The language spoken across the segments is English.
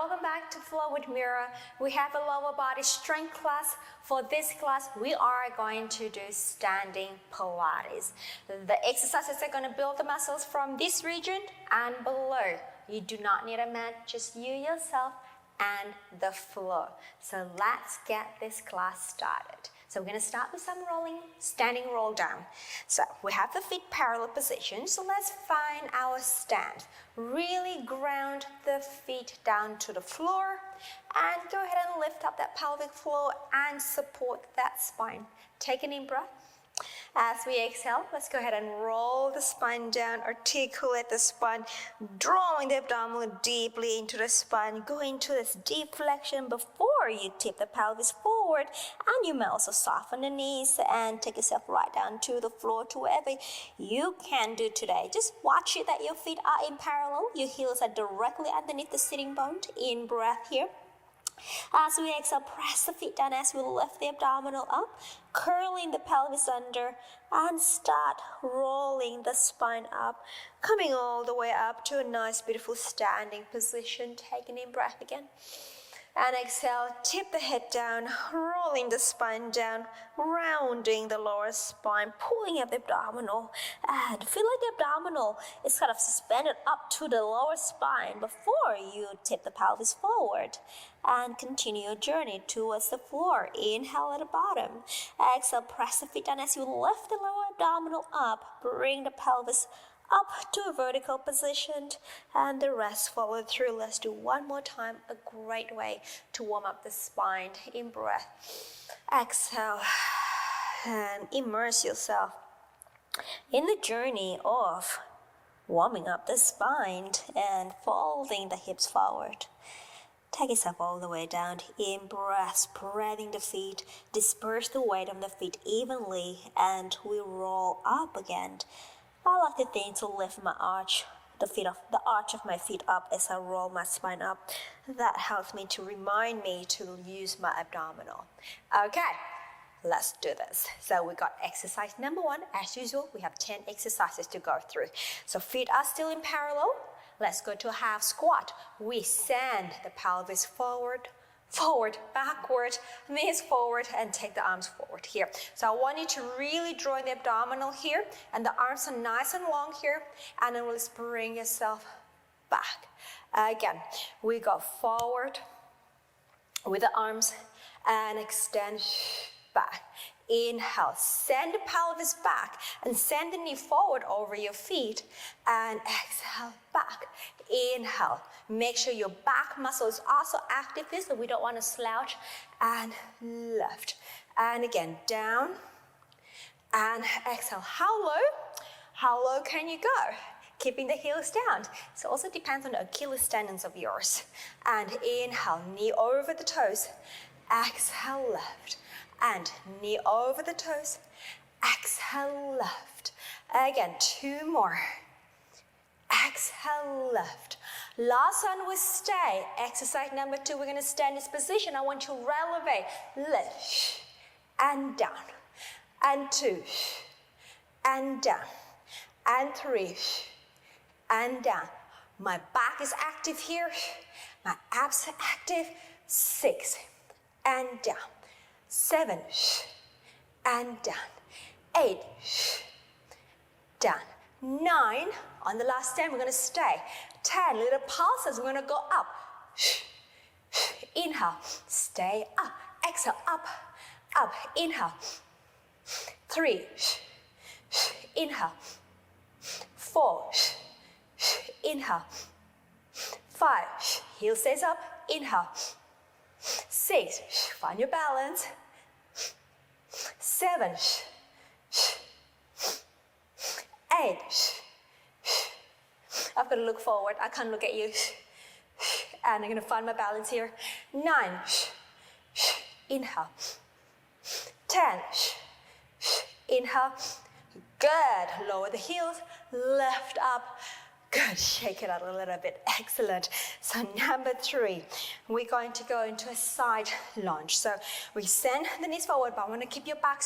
welcome back to Flow with Mira. We have a lower body strength class. For this class, we are going to do standing Pilates. The exercises are going to build the muscles from this region and below. You do not need a mat, just you yourself and the floor. So let's get this class started. So we're going to start with some rolling, standing roll down. So we have the feet parallel position. So let's find our stance. Really ground the feet down to the floor and go ahead and lift up that pelvic floor and support that spine. Take an in breath. As we exhale, let's go ahead and roll the spine down, articulate the spine, drawing the abdominal deeply into the spine. Go into this deep flexion before you tip the pelvis forward, and you may also soften the knees and take yourself right down to the floor to wherever you can do today. Just watch it that your feet are in parallel, your heels are directly underneath the sitting bone. In breath here. As we exhale, press the feet down as we lift the abdominal up, curling the pelvis under, and start rolling the spine up, coming all the way up to a nice, beautiful standing position. Take an in breath again. And exhale, tip the head down, rolling the spine down, rounding the lower spine, pulling up the abdominal, and feel like the abdominal is kind of suspended up to the lower spine before you tip the pelvis forward. And continue your journey towards the floor. Inhale at the bottom. Exhale, press the feet down as you lift the lower abdominal up. Bring the pelvis up to a vertical position, and the rest follow through. Let's do one more time. A great way to warm up the spine. In breath. Exhale and immerse yourself in the journey of warming up the spine and folding the hips forward. Take yourself all the way down. In breath, spreading the feet, disperse the weight of the feet evenly, and we roll up again. I like the thing to lift my arch, the arch of my feet up as I roll my spine up. That helps me to remind me to use my abdominal. Okay, let's do this. So we got exercise number 1. As usual, we have 10 exercises to go through. So feet are still in parallel. Let's go to a half squat. We send the pelvis forward, backward, knees forward, and take the arms forward here. So I want you to really draw the abdominal here, and the arms are nice and long here, and then let's bring yourself back. Again, we go forward with the arms and extend back. Inhale, send the pelvis back and send the knee forward over your feet, and exhale back. Inhale, make sure your back muscle is also active here, so we don't want to slouch, and lift. And again, down and exhale. How low can you go? Keeping the heels down. So it also depends on the Achilles tendons of yours. And inhale, knee over the toes. Exhale, lift. And knee over the toes. Exhale, lift. Again, 2 more. Exhale, lift. Last one, we stay. Exercise number 2, we're going to stand in this position. I want you to relevate. Lift. And down. And 2. And down. And 3. And down. My back is active here. My abs are active. 6. And down. 7. And down. 8. Down. 9. On the last 10, we're going to stay. 10. Little pulses. We're going to go up. Inhale. Stay up. Exhale. Up. Up. Inhale. 3. Inhale. 4. Inhale. 5. Heel stays up. Inhale. 6. Find your balance. 7. 8. I've got to look forward. I can't look at you. And I'm going to find my balance here. 9. Inhale. 10. Inhale. Good. Lower the heels. Lift up. Good. Shake it out a little bit. Excellent. So number 3, we're going to go into a side lunge. So we send the knees forward, but I want to keep your back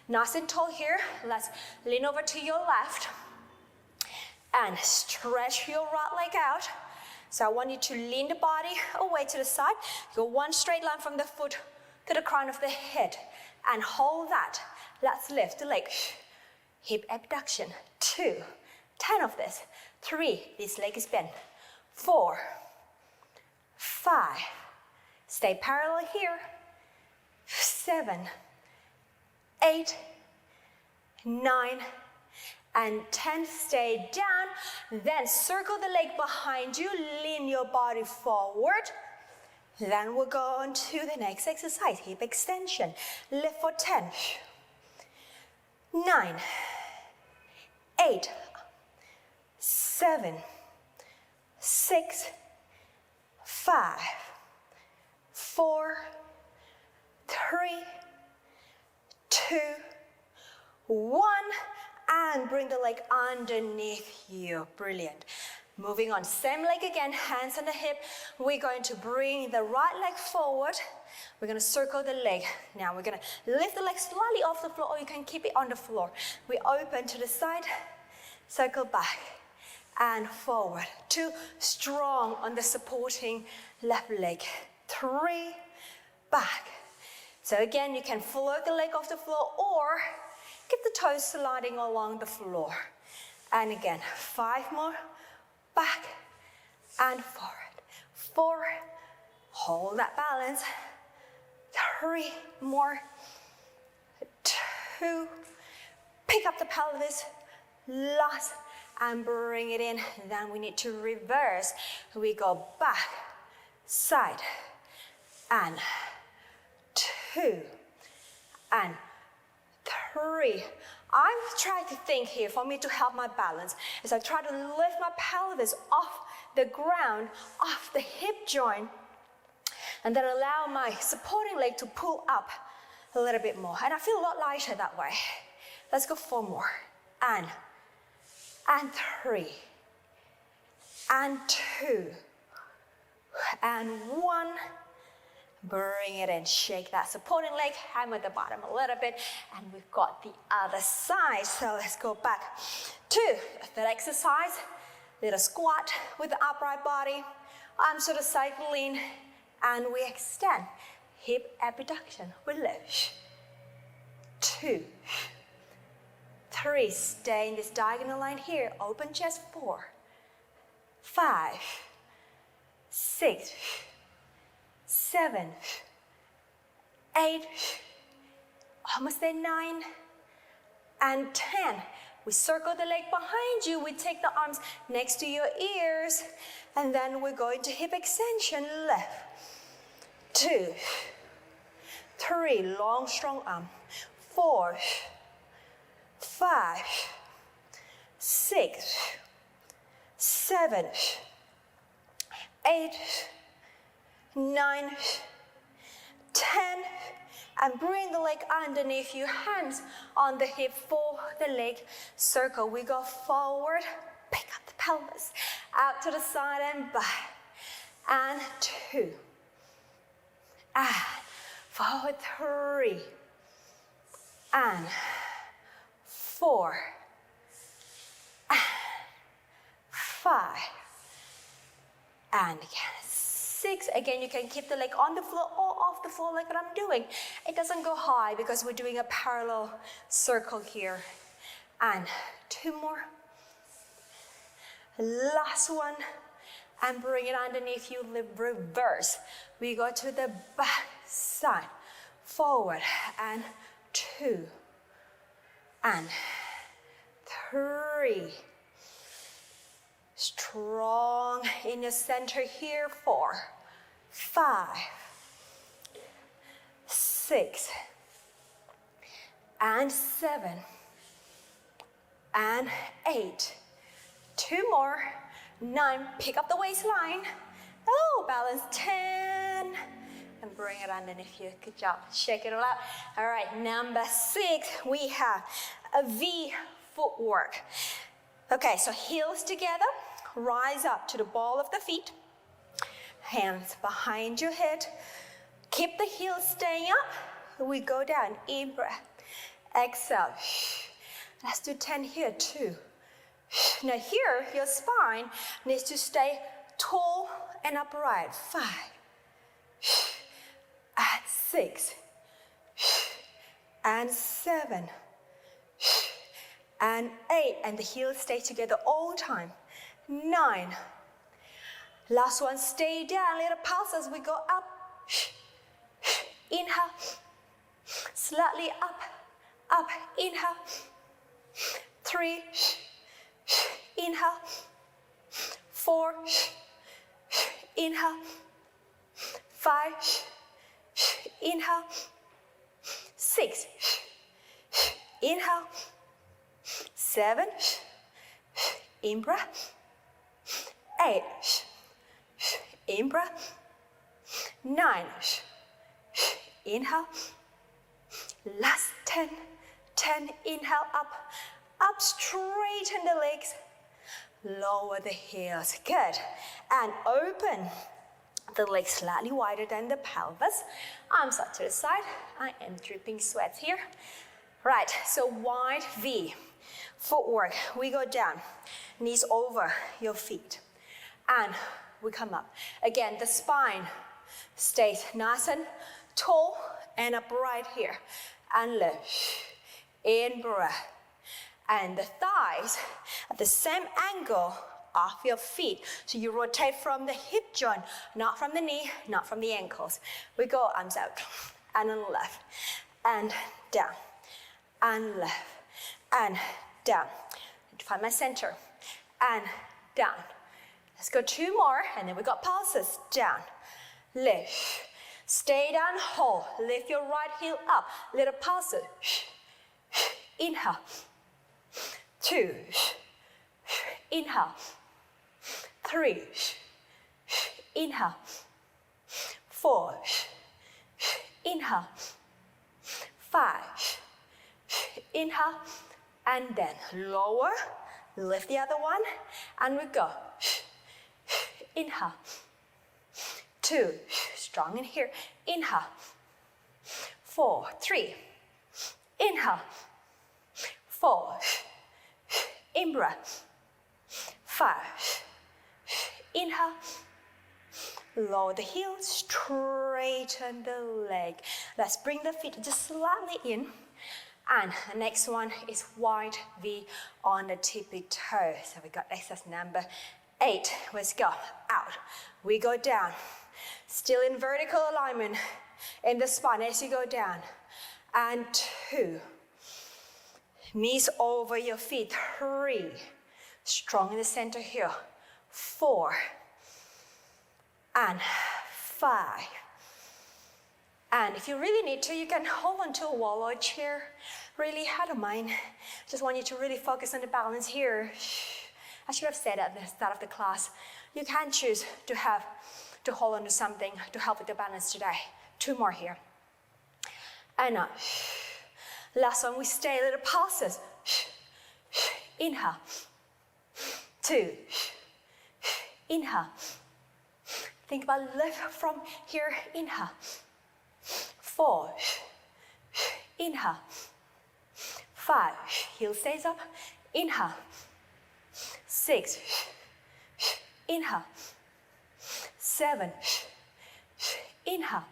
nice and tall here. Let's lean over to your left and stretch your right leg out. So I want you to lean the body away to the side. Go one straight line from the foot to the crown of the head. And hold that. Let's lift the leg. Hip abduction. 2. 10 of this. 3. This leg is bent. 4. 5. Stay parallel here. 7. 8. 9. And 10. Stay down. Then circle the leg behind you. Lean your body forward. Then we'll go on to the next exercise. Hip extension. Lift for 10. 9. 8. 7. 6. 5. 4. 3. 2. 1. And bring the leg underneath you. Brilliant. Moving on, same leg again, hands on the hip. We're going to bring the right leg forward. We're going to circle the leg. Now we're going to lift the leg slightly off the floor, or you can keep it on the floor. We open to the side, circle back and forward. 2, strong on the supporting left leg. 3, back. So again, you can float the leg off the floor or keep the toes sliding along the floor. And again, 5 more. Back and forward. 4, hold that balance. 3 more. 2, pick up the pelvis. Last, and bring it in. Then we need to reverse. We go back, side, and 2, and 3. I'm trying to think here for me to help my balance as I try to lift my pelvis off the ground, off the hip joint, and then allow my supporting leg to pull up a little bit more. And I feel a lot lighter that way. Let's go 4 more. And 3, and 2, and 1. Bring it in, shake that supporting leg, hammer the bottom a little bit, and we've got the other side. So let's go back to that exercise. Little squat with the upright body, arms to the side, lean, and we extend. Hip abduction, we lift. 2, 3, stay in this diagonal line here, open chest. 4, 5, 6, 7, 8, almost there, 9, and 10. We circle the leg behind you. We take the arms next to your ears, and then we're going to hip extension, left. 2, 3, long, strong arm. 4, 5, 6, 7, 8, 9, 10, and bring the leg underneath you, hands on the hip for the leg circle. We go forward, pick up the pelvis, out to the side and back, and 2, and forward, 3, and 4, and 5, and again, 6. Again, you can keep the leg on the floor or off the floor like what I'm doing. It doesn't go high because we're doing a parallel circle here. And 2 more. Last one. And bring it underneath you, reverse. We go to the back side, forward, and 2, and 3. Strong in your center here. 4, 5, 6, and 7, and 8. 2 more. 9. Pick up the waistline. Oh, balance. 10. And bring it underneath you. Good job. Shake it all out. All right, number 6, we have a V footwork. Okay, so heels together. Rise up to the ball of the feet. Hands behind your head. Keep the heels staying up. We go down. In breath. Exhale. Let's do 10 here too. Now here, your spine needs to stay tall and upright. 5 and 6 and 7 and 8, and the heels stay together all time. 9. Last one, stay down, little pulse as we go up. Inhale, slightly up, up, inhale. 3, inhale. 4, inhale. 5, inhale. 6, inhale. 7, in-breath. 8, in-breath. 9, inhale. Last 10, inhale up, up, straighten the legs, lower the heels, good. And open the legs slightly wider than the pelvis. Arms up to the side. I am dripping sweat here. Right, so wide V. Footwork, we go down, knees over your feet. And we come up. Again, the spine stays nice and tall and upright here. And lift, in breath. And the thighs at the same angle of your feet. So you rotate from the hip joint, not from the knee, not from the ankles. We go arms out, and on the left, and down, and left, and down. Find my center, and down. Let's go 2 more, and then we got pulses. Down, lift, stay down, hold. Lift your right heel up, little pulses. Inhale. 2, inhale. 3, inhale. 4, inhale. 5, inhale. And then lower, lift the other one, and we go. Inhale. 2, strong in here. Inhale. 4, 3, inhale. 4, in-breath. 5, inhale. Lower the heels, straighten the leg. Let's bring the feet just slightly in. And the next one is wide V on the tippy toe. So we got exercise number 8. Let's go. Out. We go down. Still in vertical alignment in the spine as you go down. And 2. Knees over your feet. 3. Strong in the center here. 4. And 5. And if you really need to, you can hold onto a wall or a chair. Really, I don't mind. Just want you to really focus on the balance here. I should have said at the start of the class, you can choose to hold onto something to help with the balance today. 2 more here. And up. Last one, we stay a little pulses. Inhale. 2. Inhale. Think about lift from here. Inhale. 4. Inhale. 5. Heel stays up. Inhale. 6. Inhale. 7. Inhale.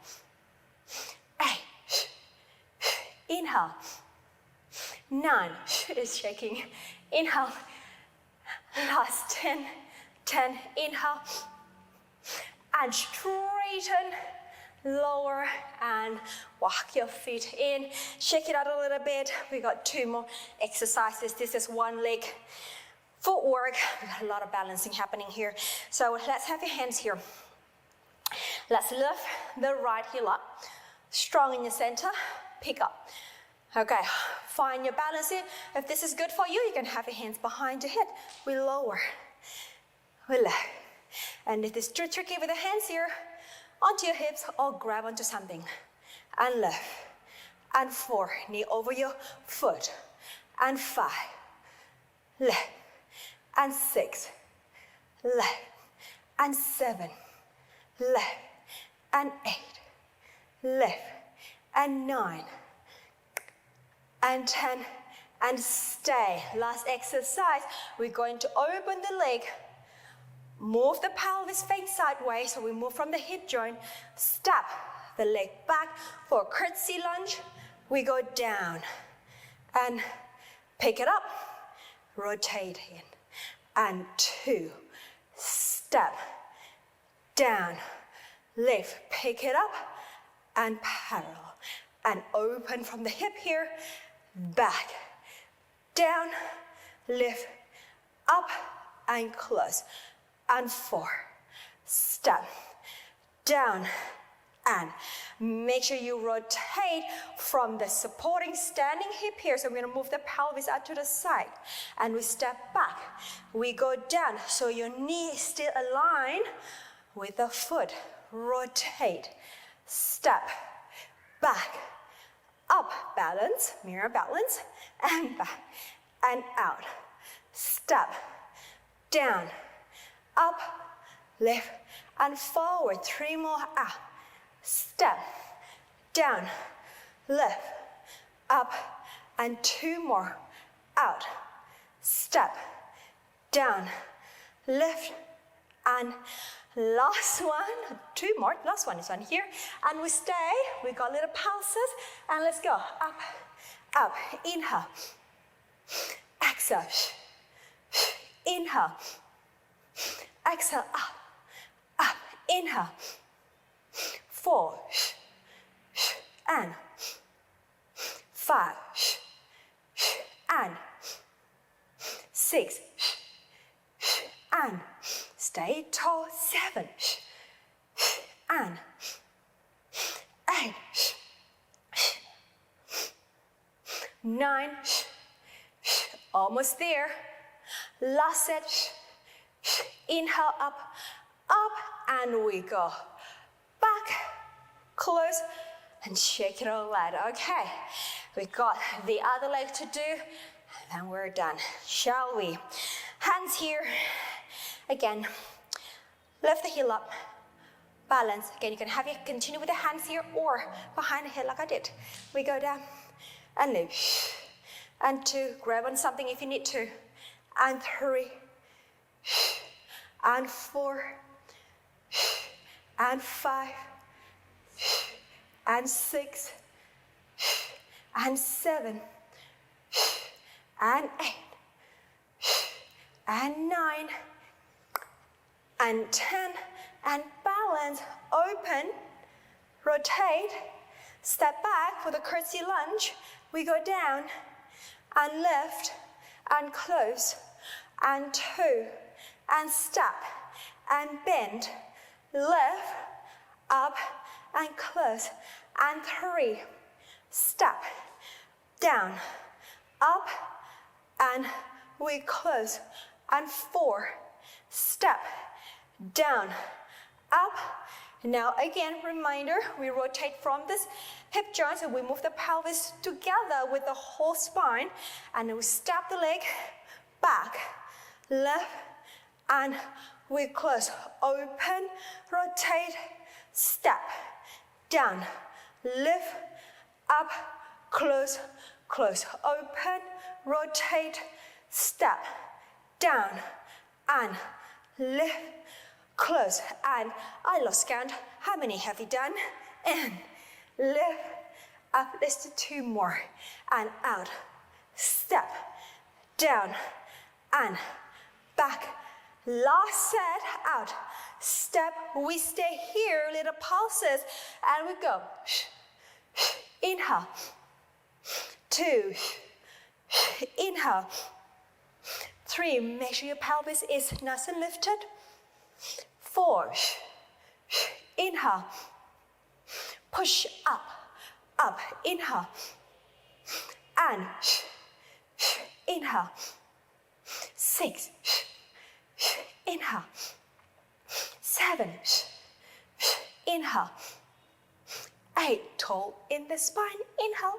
8. Inhale. 9. Is shaking. Inhale. Last 10. Inhale. And straighten. Lower and walk your feet in. Shake it out a little bit. We got 2 more exercises. This is one leg footwork. We got a lot of balancing happening here. So let's have your hands here. Let's lift the right heel up. Strong in your center. Pick up. Okay, find your balance here. If this is good for you, you can have your hands behind your head. We lower. We lift. And if it's too tricky with the hands here, onto your hips or grab onto something. And lift. And 4, knee over your foot. And 5, lift. And 6, lift. And 7, lift. And 8, lift. And 9, and 10, and stay. Last exercise, we're going to open the leg, Move the pelvis face sideways, so we move from the hip joint. Step the leg back for a curtsy lunge. We go down and pick it up. Rotate in. And 2. Step. Down. Lift. Pick it up. And parallel. And open from the hip here. Back. Down. Lift. Up. And close. And 4. Step. Down. And make sure you rotate from the supporting standing hip here. So we're going to move the pelvis out to the side. And we step back. We go down. So your knee is still aligned with the foot. Rotate. Step. Back. Up. Balance. Mirror balance. And back. And out. Step. Down. Up. Lift. And forward. 3 more out. Step, down, lift, up, and 2 more, out. Step, down, lift, and last one, 2 more, last one is on here. And we stay, we got little pulses, and let's go. Up, up, inhale, exhale, inhale, exhale, up, up, inhale. 4, and 5, and 6, and stay tall, 7, and 8, 9, almost there. Last set, inhale up, up, and we go. Back, close, and shake it all out. Okay, we got the other leg to do, and then we're done. Shall we? Hands here. Again, lift the heel up, balance. Again, you can have it continue with the hands here or behind the head like I did. We go down and lift. And 2, grab on something if you need to. And 3, and 4, and 5, and 6, and 7, and 8, and 9, and 10, and balance, open, rotate, step back for the curtsy lunge. We go down, and lift, and close, and 2, and step, and bend, lift, up, and close, and 3, step, down, up, and we close, and 4, step, down, up. Now again, reminder, we rotate from this hip joint, so we move the pelvis together with the whole spine, and then we step the leg back, left, and we close, open, rotate, step, down, lift, up, close, close, open, rotate, step, down, and lift, close, and I lost count. How many have you done? And lift, up, let's do 2 more, and out, step, down, and back. Last set, out, step, we stay here, little pulses, and we go. Inhale, 2, inhale, 3, make sure your pelvis is nice and lifted. 4, inhale, push up, up, inhale, and inhale, 6, inhale, 7, inhale, 8, tall in the spine, inhale,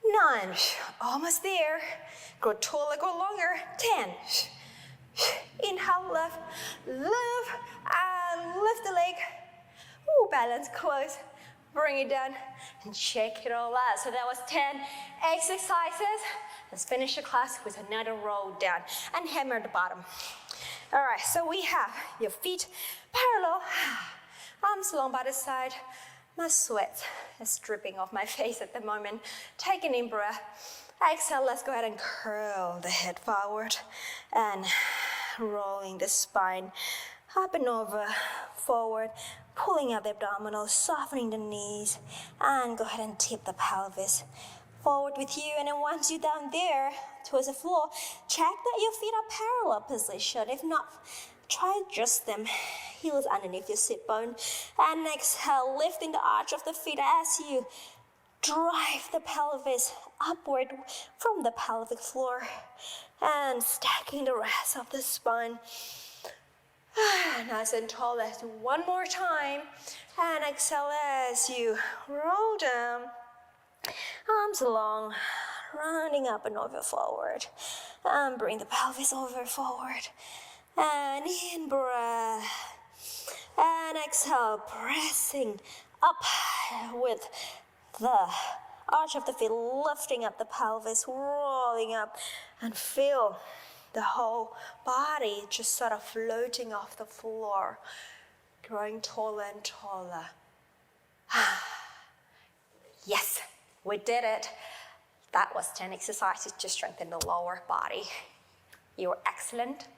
9, almost there, go taller, go longer, 10, inhale, lift, lift, and lift the leg, ooh, balance, close, bring it down, and shake it all out. So that was 10 exercises. Let's finish the class with another roll down, and hammer at the bottom. All right, so we have your feet parallel, arms long by the side. My sweat is dripping off my face at the moment. Take an in breath. Exhale, let's go ahead and curl the head forward and rolling the spine up and over, forward, pulling out the abdominals, softening the knees, and go ahead and tip the pelvis forward with you. And then once you're down there towards the floor, check that your feet are parallel position. If not, try adjust them, heels underneath your sit bone. And exhale, lifting the arch of the feet as you drive the pelvis upward from the pelvic floor and stacking the rest of the spine. Nice and tall. Let's do one more time. And exhale as you roll down. Arms long, rounding up and over forward. And bring the pelvis over forward. And in breath. And exhale, pressing up with the arch of the feet, lifting up the pelvis, rolling up, and feel the whole body just sort of floating off the floor, growing taller and taller. Yes, we did it. That was 10 exercises to strengthen the lower body. You were excellent.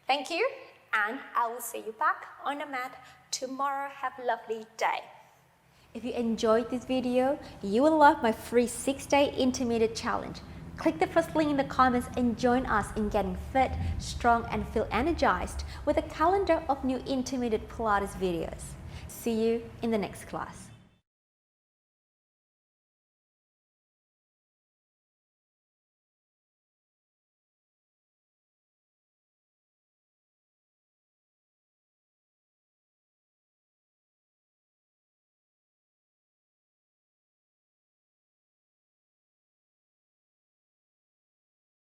Thank you, and I will see you back on the mat tomorrow. Have a lovely day. If you enjoyed this video, you will love my free 6-day intermediate challenge. Click the first link in the comments and join us in getting fit, strong, and feel energized with a calendar of new intermediate Pilates videos. See you in the next class.